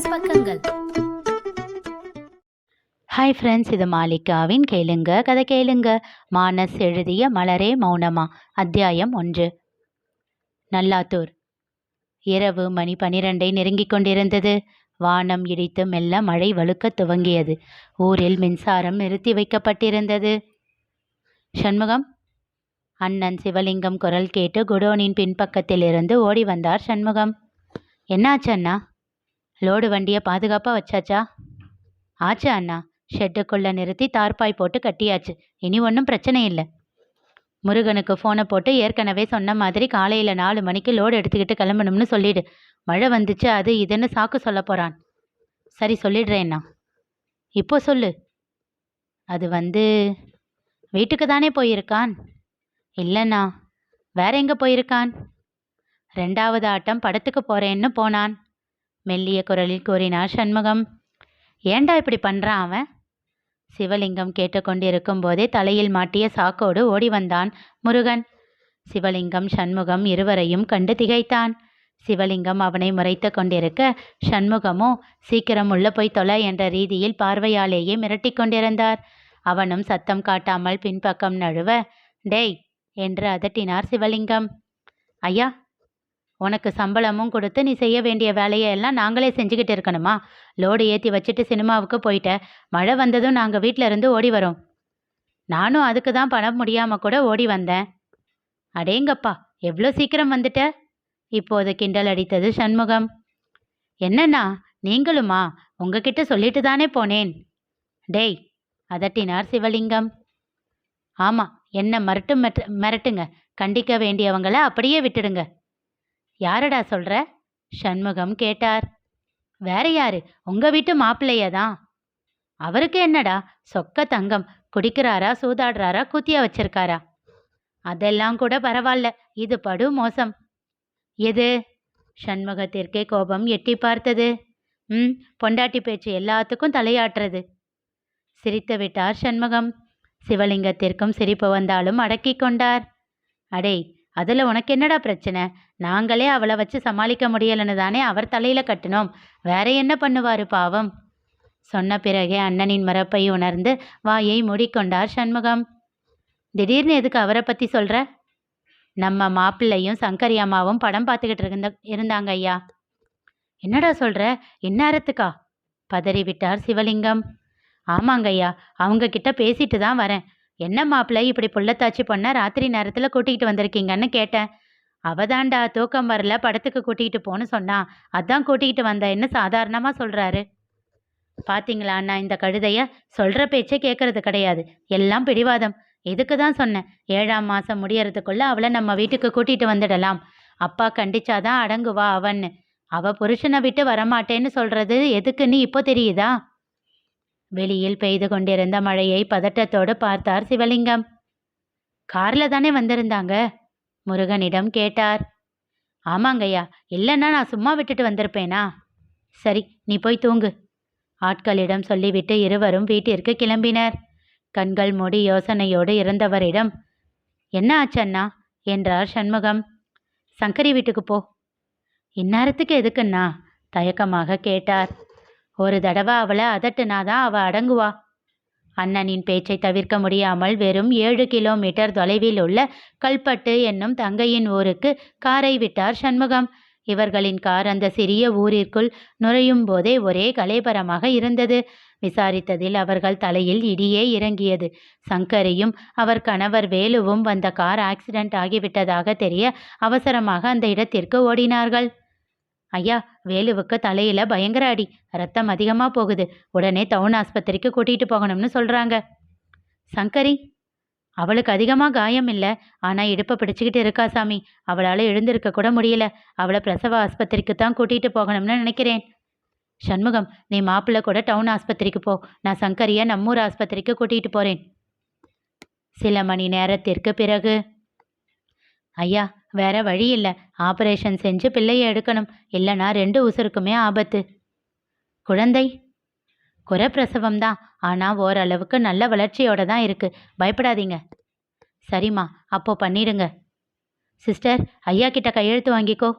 மானஸ் பக்கங்கள். Hi friends, இது மாலிகாவின் கேளுங்க கதை கேளுங்க. மானஸ் எழுதிய மலரே மௌனமா, அத்தியாயம் 1. நல்லாத்தூர். இரவு மணி 12 நெருங்கிக் கொண்டிருந்தது. வானம் இடித்து மெல்ல மழை வழுக்க துவங்கியது. ஊரில் மின்சாரம் நிறுத்தி வைக்கப்பட்டிருந்தது. சண்முகம், அண்ணன் சிவலிங்கம் குரல் கேட்டு குடோனின் பின்பக்கத்தில் இருந்து ஓடி வந்தார் சண்முகம். என்னாச்சு அண்ணா? லோடு வண்டியை பாதுகாப்பாக வச்சாச்சா? ஆச்சு அண்ணா, ஷெட்டுக்குள்ளே நிறுத்தி தார்பாய் போட்டு கட்டியாச்சு. இனி ஒன்றும் பிரச்சனை இல்லை. முருகனுக்கு ஃபோனை போட்டு ஏற்கனவே சொன்ன மாதிரி காலையில் 4 மணிக்கு லோடு எடுத்துக்கிட்டு கிளம்பணும்னு சொல்லிடு. மழை வந்துச்சு அது இதுன்னு சாக்கு சொல்ல போகிறான். சரி, சொல்லிடுறேண்ணா. இப்போ சொல்லு. அது வீட்டுக்கு தானே போயிருக்கான். இல்லைண்ணா. வேற எங்கே போயிருக்கான்? 2வது ஆட்டம் படத்துக்கு போகிறேன்னு போனான். மெல்லிய குரலில் கூறினார் சண்முகம். ஏண்டா இப்படி பண்ணுறான் அவன்? சிவலிங்கம் கேட்டுக்கொண்டிருக்கும் போதே தலையில் மாட்டிய சாக்கோடு ஓடி வந்தான் முருகன். சிவலிங்கம் சண்முகம் இருவரையும் கண்டு திகைத்தான். சிவலிங்கம் அவனை முறைத்து கொண்டிருக்க, சண்முகமோ சீக்கிரம் உள்ள போய் தொலை என்ற ரீதியில் பார்வையாலேயே மிரட்டி கொண்டிருந்தார். அவனும் சத்தம் காட்டாமல் பின்பக்கம் நழுவ, டேய் என்று அதட்டினார் சிவலிங்கம். ஐயா, உனக்கு சம்பளமும் கொடுத்து நீ செய்ய வேண்டிய வேலையை எல்லாம் நாங்களே செஞ்சுக்கிட்டு இருக்கணுமா? லோடு ஏற்றி வச்சுட்டு சினிமாவுக்கு போயிட்ட. மழை வந்ததும் நாங்கள் வீட்டில் இருந்து ஓடி வரோம். நானும் அதுக்கு தான் பணம் முடியாமல் கூட ஓடி வந்தேன். அடேங்கப்பா, எவ்வளோ சீக்கிரம் வந்துட்ட? இப்போது கிண்டல் அடித்தது சண்முகம். என்னண்ணா நீங்களுமா? உங்ககிட்ட சொல்லிட்டு தானே போனேன். டேய், அதட்டினார் சிவலிங்கம். ஆமாம், என்ன மிரட்டுங்க. கண்டிக்க வேண்டியவங்களை அப்படியே விட்டுடுங்க. யாரடா சொல்கிற? சண்முகம் கேட்டார். வேற யாரு? உங்கள் வீட்டு மாப்பிள்ளைய தான். அவருக்கு என்னடா சொக்க தங்கம்? குடிக்கிறாரா, சூதாடுறாரா, கூத்தியா வச்சிருக்காரா? அதெல்லாம் கூட பரவாயில்ல, இது படு மோசம். எது? சண்முகத்திற்கே கோபம் எட்டி பார்த்தது. பொண்டாட்டி பேச்சு எல்லாத்துக்கும் தலையாட்டுறது. சிரித்து விட்டார் சண்முகம். சிவலிங்கத்திற்கும் சிரிப்பு வந்தாலும் அடக்கி கொண்டார். அடே, அதில் உனக்கு என்னடா பிரச்சனை? நாங்களே அவளை வச்சு சமாளிக்க முடியலன்னு தானே அவர் தலையில் கட்டினோம். வேற என்ன பண்ணுவார் பாவம்? சொன்ன பிறகே அண்ணனின் மறப்பை உணர்ந்து வாயை மூடிக்கொண்டார் சண்முகம். திடீர்னு எதுக்கு அவரை பற்றி சொல்கிற? நம்ம மாப்பிள்ளையும் சங்கரி அம்மாவும் படம் பார்த்துக்கிட்டு இருந்தாங்க ஐயா. என்னடா சொல்கிற? இந்நேரத்துக்கா? பதறிவிட்டார் சிவலிங்கம். ஆமாங்க ஐயா, அவங்க கிட்ட பேசிட்டு தான் வரேன். என்ன மாப்பிள்ளை இப்படி புள்ளத்தாச்சி பொண்ண ராத்திரி நேரத்தில் கூட்டிகிட்டு வந்திருக்கீங்கன்னு கேட்டேன். அவதாண்டா தூக்கம் வரல, படத்துக்கு கூட்டிகிட்டு போன்னு சொன்னா, அதான் கூட்டிகிட்டு வந்தேன்னு சாதாரணமாக சொல்கிறாரு. பார்த்தீங்களா அண்ணா, இந்த கழுதைய சொல்கிற பேச்சே கேட்கறது கிடையாது, எல்லாம் பிடிவாதம். இதுக்கு தான் சொன்னேன், 7ஆம் மாதம் முடியறதுக்குள்ளே அவளை நம்ம வீட்டுக்கு கூட்டிகிட்டு வந்துடலாம். அப்பா கண்டிச்சாதான் அடங்குவா அவன்னு. அவள் புருஷனை விட்டு வரமாட்டேன்னு சொல்கிறது எதுக்குன்னு இப்போ தெரியுதா? வெளியில் பெய்து கொண்டிருந்த மழையை பதட்டத்தோடு பார்த்தார் சிவலிங்கம். காரில் தானே வந்திருந்தாங்க? முருகனிடம் கேட்டார். ஆமாங்கய்யா, இல்லைன்னா நான் சும்மா விட்டுட்டு வந்திருப்பேனா? சரி, நீ போய் தூங்கு. ஆட்களிடம் சொல்லிவிட்டு இருவரும் வீட்டிற்கு கிளம்பினர். கண்கள் மூடி யோசனையோடு இருந்தவரிடம், என்ன ஆச்சண்ணா என்றார் சண்முகம். சங்கரி வீட்டுக்கு போ. இந்நேரத்துக்கு எதுக்குண்ணா? தயக்கமாக கேட்டார். ஒரு தடவை அவளை அதட்டுனாதான் அவள் அடங்குவா. அண்ணனின் பேச்சை தவிர்க்க முடியாமல் வெறும் 7 கிலோமீட்டர் தொலைவில் உள்ள கல்பட்டு என்னும் தங்கையின் ஊருக்கு காரை விட்டார் சண்முகம். இவர்களின் கார் அந்த சிறிய ஊரிற்குள் நுழையும் போதே ஒரே கலைபரமாக இருந்தது. விசாரித்ததில் அவர்கள் தலையில் இடியே இறங்கியது. சங்கரியும் அவர் கணவர் வேலுவும் வந்த கார் ஆக்சிடென்ட் ஆகிவிட்டதாக தெரிய அவசரமாக அந்த இடத்திற்கு ஓடினார்கள். ஐயா, வேலுவுக்கு தலையில் பயங்கர அடி, ரத்தம் அதிகமாக போகுது. உடனே டவுன் ஆஸ்பத்திரிக்கு கூட்டிகிட்டு போகணும்னு சொல்கிறாங்க. சங்கரி? அவளுக்கு அதிகமாக காயம் இல்லை, ஆனால் இடுப்பை பிடிச்சிக்கிட்டு இருக்கா சாமி. அவளால் எழுந்திருக்க கூட முடியல. அவளை பிரசவ ஆஸ்பத்திரிக்கு தான் கூட்டிகிட்டு போகணும்னு நினைக்கிறேன். சண்முகம், நீ மாப்பிள்ளை கூட டவுன் ஆஸ்பத்திரிக்கு போ. நான் சங்கரியை நம்மூர் ஆஸ்பத்திரிக்கு கூட்டிகிட்டு போகிறேன். சில மணி நேரத்திற்கு பிறகு, ஐயா, வேற வழி இல்லை. ஆபரேஷன் செஞ்சு பிள்ளையை எடுக்கணும், இல்லைனா 2 உசுருக்குமே ஆபத்து. குழந்தை குறைப்பிரசவம்தான், ஆனால் ஓரளவுக்கு நல்ல வளர்ச்சியோடு தான் இருக்குது. பயப்படாதீங்க. சரிம்மா, அப்போ பண்ணிடுங்க. சிஸ்டர், ஐயா கிட்ட கையெழுத்து வாங்கிக்கோ.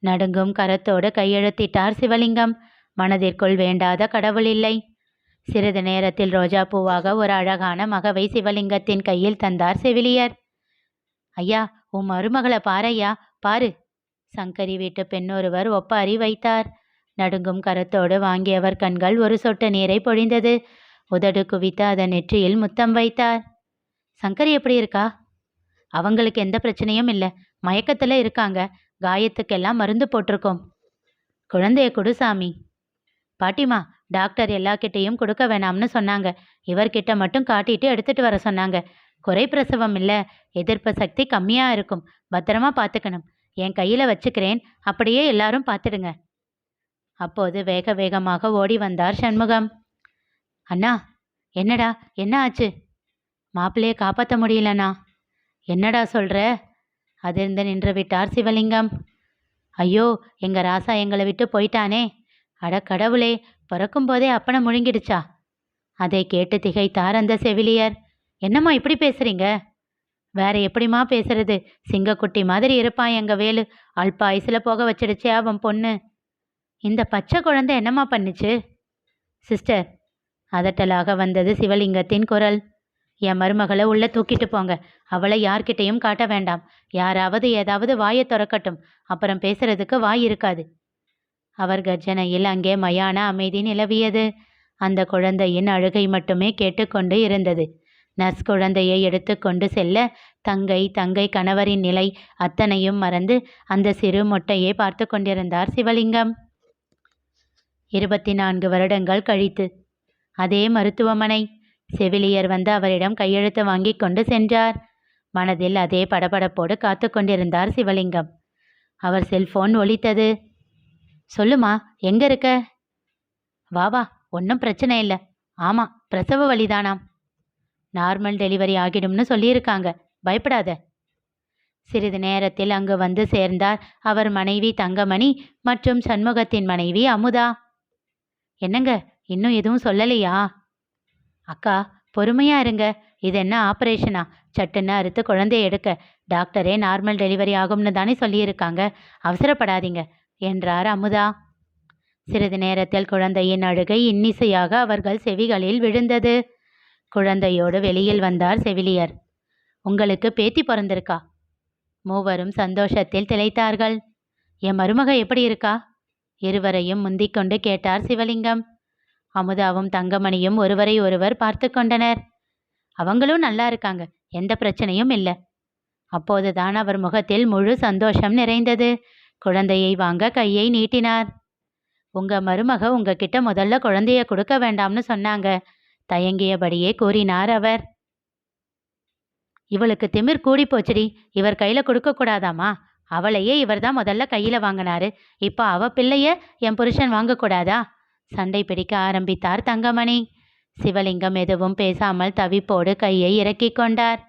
நடுங்கும் கரத்தோடு கையெழுத்திட்டார் சிவலிங்கம். மனதிற்குள் வேண்டாத கடவுள் இல்லை. சிறிது நேரத்தில் ரோஜா பூவாக ஒரு அழகான மகவை சிவலிங்கத்தின் கையில் தந்தார் செவிலியர். ஐயா, உன் மருமகளை பாரையா, பாரு. சங்கரி வீட்டு பெண்ணொருவர் ஒப்பாரி வைத்தார். நடுங்கும் கரத்தோடு வாங்கியவர் கண்கள் ஒரு சொட்டு நீரை பொழிந்தது. உதடு குவித்து அதன் நெற்றியில் முத்தம் வைத்தார். சங்கரி எப்படி இருக்கா? அவங்களுக்கு எந்த பிரச்சனையும் இல்லை, மயக்கத்துல இருக்காங்க. காயத்துக்கெல்லாம் மருந்து போட்டிருக்கோம். குழந்தைய கொடு சாமி. பாட்டிமா, டாக்டர் எல்லார்கிட்டையும் கொடுக்க வேணாம்னு சொன்னாங்க. இவர்கிட்ட மட்டும் காட்டிட்டு எடுத்துட்டு வர சொன்னாங்க. குறை பிரசவம் இல்லை, எதிர்ப்பு சக்தி கம்மியா இருக்கும். பத்திரமா பார்த்துக்கணும். என் கையில வச்சுக்கிறேன், அப்படியே எல்லாரும் பார்த்துடுங்க. அப்போது வேக வேகமாக ஓடி வந்தார் சண்முகம். அண்ணா, என்னடா, என்ன ஆச்சு? மாப்பிள்ளையை காப்பாற்ற முடியலண்ணா. என்னடா சொல்ற? அதிர்ந்து நின்று விட்டார் சிவலிங்கம். ஐயோ, எங்க ராசா எங்களை விட்டு போயிட்டானே. அட கடவுளே, பிறக்கும் போதே அப்பனை முழுங்கிடுச்சா? அதை கேட்டு திகைத்தார் அந்த செவிலியர். என்னம்மா இப்படி பேசுறீங்க? வேற எப்படிமா பேசுறது? சிங்கக்குட்டி மாதிரி இருப்பான் எங்க வேலு. அல்ப ஆயுசுல போக வச்சிடுச்சே அவன் பொண்ணு. இந்த பச்சை குழந்தை என்னம்மா பண்ணுச்சு? சிஸ்டர், அதட்டலாக வந்தது சிவலிங்கத்தின் குரல். என் மருமகளை உள்ள தூக்கிட்டு போங்க. அவளை யார்கிட்டையும் காட்ட வேண்டாம். யாராவது ஏதாவது வாயை திறக்கட்டும், அப்புறம் பேசுறதுக்கு வாய் இருக்காது. அவர் கர்ஜனையில் அங்கே மயான அமைதி நிலவியது. அந்த குழந்தையின் அழுகை மட்டுமே கேட்டுக்கொண்டு இருந்தது. நர்ஸ் குழந்தையை எடுத்து கொண்டு செல்ல தங்கை கணவரின் நிலை அத்தனையும் மறந்து அந்த சிறு மொட்டையை பார்த்து கொண்டிருந்தார் சிவலிங்கம். 24 வருடங்கள் கழித்து அதே மருத்துவமனை. செவிலியர் வந்து அவரிடம் கையெழுத்து வாங்கி கொண்டு சென்றார். மனதில் அதே படபடப்போடு காத்து கொண்டிருந்தார் சிவலிங்கம். அவர் செல்போன் ஒலித்தது. சொல்லுமா, எங்க இருக்க? வா, ஒன்றும் பிரச்சனை இல்லை. ஆமா, பிரசவ வழிதானாம். நார்மல் டெலிவரி ஆகிடும்னு சொல்லியிருக்காங்க, பயப்படாத. சிறிது நேரத்தில் அங்கு வந்து சேர்ந்தார் அவர் மனைவி தங்கமணி மற்றும் சண்முகத்தின் மனைவி அமுதா. என்னங்க, இன்னும் எதுவும் சொல்லலையா? அக்கா, பொறுமையா இருங்க. இது என்ன ஆப்ரேஷனா? சட்டுன்னு அறுத்து குழந்தைய எடுக்க. டாக்டரே நார்மல் டெலிவரி ஆகும்னு தானே சொல்லியிருக்காங்க, அவசரப்படாதீங்க என்றார் அமுதா. சிறிது நேரத்தில் குழந்தையின் அழுகை இன்னிசையாக அவர்கள் செவிகளில் விழுந்தது. குழந்தையோடு வெளியில் வந்தார் செவிலியர். உங்களுக்கு பேத்தி பிறந்திருக்கா? மூவரும் சந்தோஷத்தில் திளைத்தார்கள். என் மருமக எப்படி இருக்கா? இருவரையும் முந்திக்கொண்டு கேட்டார் சிவலிங்கம். அமுதாவும் தங்கமணியும் ஒருவரை ஒருவர் பார்த்து கொண்டனர். அவங்களும் நல்லா இருக்காங்க, எந்த பிரச்சனையும் இல்லை. அப்போதுதான் அவர் முகத்தில் முழு சந்தோஷம் நிறைந்தது. குழந்தையை வாங்க கையை நீட்டினார். உங்க மருமக உங்ககிட்ட முதல்ல குழந்தைய கொடுக்க வேண்டாம்னு சொன்னாங்க, தயங்கியபடியே கூறினார் அவர். இவளுக்கு திமிர் கூடி போச்சுடி. இவர் கையில கொடுக்க கூடாதாமா? அவளையே இவர் தான் முதல்ல கையில வாங்கினாரு. இப்போ அவ பிள்ளைய என் புருஷன் வாங்கக்கூடாதா? சண்டை பிடிக்க ஆரம்பித்தார் தங்கமணி. சிவலிங்கம் எதுவும் பேசாமல் தவிப்போடு கையை இறக்கி கொண்டார்.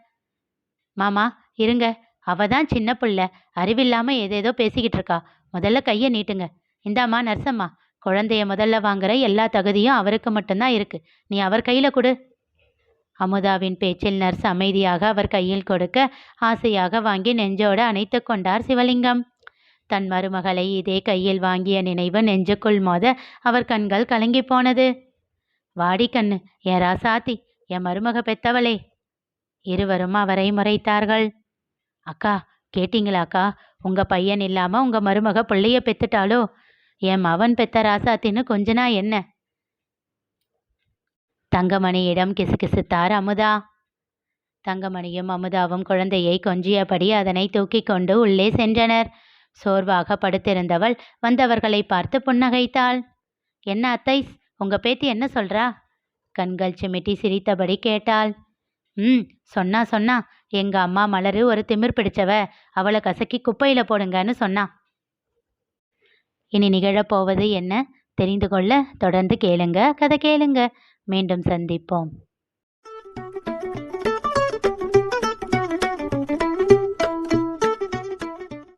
மாமா இருங்க, அவ தான் சின்ன பிள்ளை, அறிவில்லாம ஏதேதோ பேசிக்கிட்டு இருக்கா. முதல்ல கையை நீட்டுங்க. இந்தாம்மா நர்சம்மா, குழந்தைய முதல்ல வாங்குற எல்லா தகுதியும் அவருக்கு மட்டும்தான் இருக்கு. நீ அவர் கையில கொடு. அமுதாவின் பேச்சில் நர்ஸ் அமைதியாக அவர் கையில் கொடுக்க ஆசையாக வாங்கி நெஞ்சோடு அணைத்து கொண்டார் சிவலிங்கம். தன் மருமகளை இதே கையில் வாங்கிய நினைவு நெஞ்சுக்குள் மோத அவர் கண்கள் கலங்கி போனது. வாடி கண்ணு, என் ராசாத்தி, என் மருமக பெத்தவளே. இருவரும் அவரை முறைத்தார்கள். அக்கா, கேட்டீங்களாக்கா? உங்க பையன் இல்லாம உங்க மருமக பிள்ளைய பெத்துட்டாலோ? என் மவன் பெத்த ராசாத்தின்னு கொஞ்சனா என்ன? தங்கமணியிடம் கிசுகிசுத்தார் அமுதா. தங்கமணியும் அமுதாவும் குழந்தையை கொஞ்சியபடி அதனை தூக்கி கொண்டு உள்ளே சென்றனர். சோர்வாக படுத்திருந்தவள் வந்தவர்களை பார்த்து புன்னகைத்தாள். என்ன அத்தைஸ், உங்க பேத்தி என்ன சொல்றா? கண்கள் சிமிட்டி சிரித்தபடி கேட்டாள். சொன்னா எங்க அம்மா மலரு ஒரு திமிர் பிடிச்சவ, அவளை கசக்கி குப்பையில போடுங்கன்னு சொன்னா. இனி நிகழப்போவது என்ன தெரிந்து கொள்ள தொடர்ந்து கேளுங்க. கதை கேளுங்க. மீண்டும் சந்திப்போம்.